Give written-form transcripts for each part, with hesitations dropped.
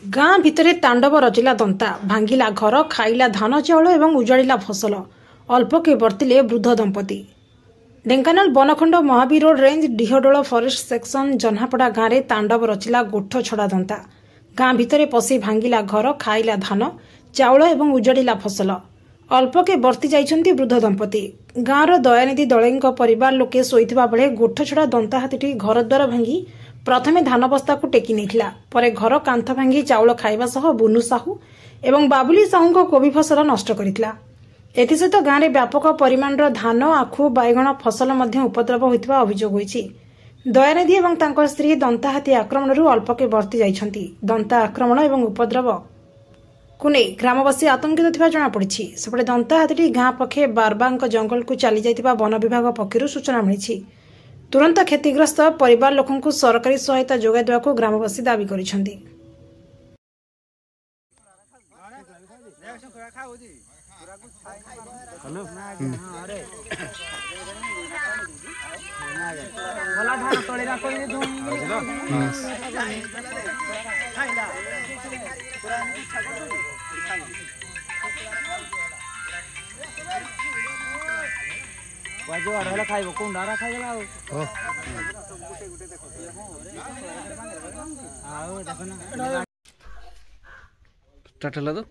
गाँ भितर तांडव रचिला दंता भांगिला घर खाइला धान चाउल एवं उजाड़िला फसल अल्पके बर्तिले वृद्ध दंपति। Dhenkanal Banakhanda Mahavir road range Dihadol forest section Janhapada गाँव में तांडव रचिला गोठ छड़ा दंता। गाँ भितर पशि भांगिला घर खाइला धान चाउल एवं उजाड़िला फसल अल्पके बर्ति जाइछन्ति वृद्ध दंपति। गाँवर दयानिधि दलेंक परिवार लोके शोइथिबा बेले गोठ छड़ा दंता हाथीटी घर द्वार भांगी प्रथमे धान बस्ता को टेकी नेथिला, परे घर कांथ भांगी चाउल खाइबा सह बुनु साहू एवं बाबुली साहू कोबी फसल नष्ट करिथिला। एथिसहित गाँव में व्यापक परिमाणर धान आखु बैगण फसल मध्य उपद्रव होइथिबा अभियोग होइछि। दयानिधि एवं तांको स्त्री दंता हाथी आक्रमणरू अल्पके बर्ति जाइछन्ति। दंता आक्रमण एवं उपद्रव को नहीं ग्रामवासी आतंकित थिबा जଣା पड़िछि। सेपटे दंता हाथीटी गाँ पखे बारबांक जंगल को चली जाइथिबा वन विभाग पक्षरु सूचना मिलिछि। तुरंत क्षतिग्रस्त परिवार लोकों को सरकारी सहायता जोगाई देवाको ग्रामवासी दाबी करिसेंति। खाइब कुंडारा खाइला स्टार्ट हला तो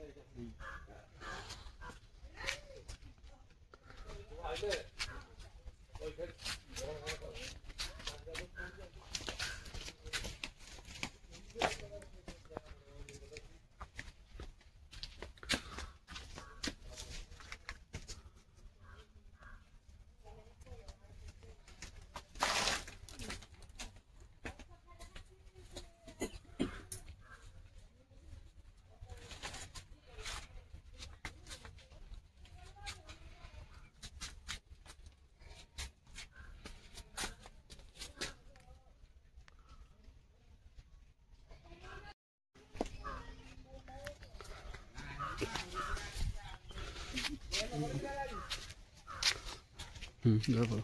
बराबर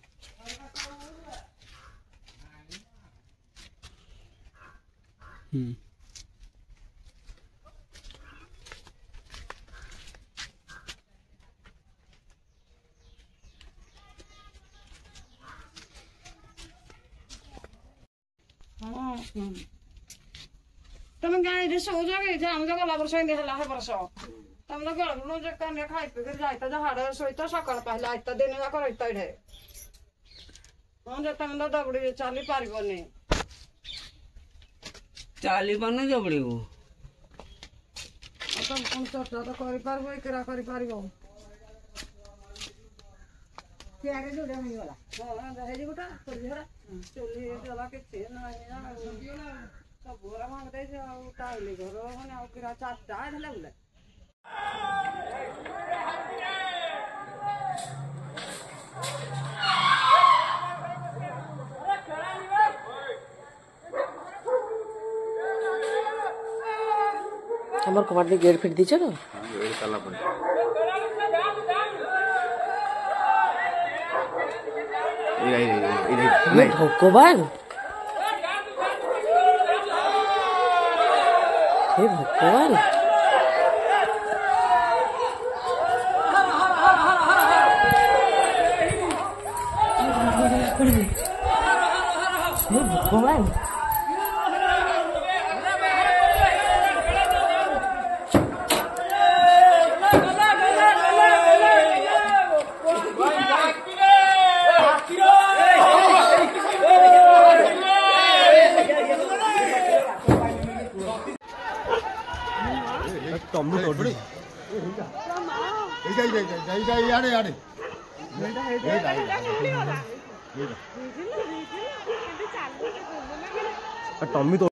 तुम गाड़ी सो जागे जाम जगह ला बरस इंदे हला है बरस तुम तो गल नो जे कने खाइ पे जाइता जहाड़ सोइता सकाळ पहला आइता दिन जा करइता रे हम जे तुम तो दबड़ी चाली पारिबनी चाली बने जबड़ी वो तुम कौन चर्चा तो करि पारबो एकरा करि पारिबो के आगे जोड़े होई वाला हां रहे जी गोटा तोरा चोली चला के छे ना सब बोरा मांगते जे आ ताइले घर माने आ किरा चाटा हेले बोले हमर कमांड में गेट फिट दीचे ना हां ये ताला पर ये भगवान हे भगवान हे भगवान तम्बू तोड़ यारे यारे टम्मी तोड़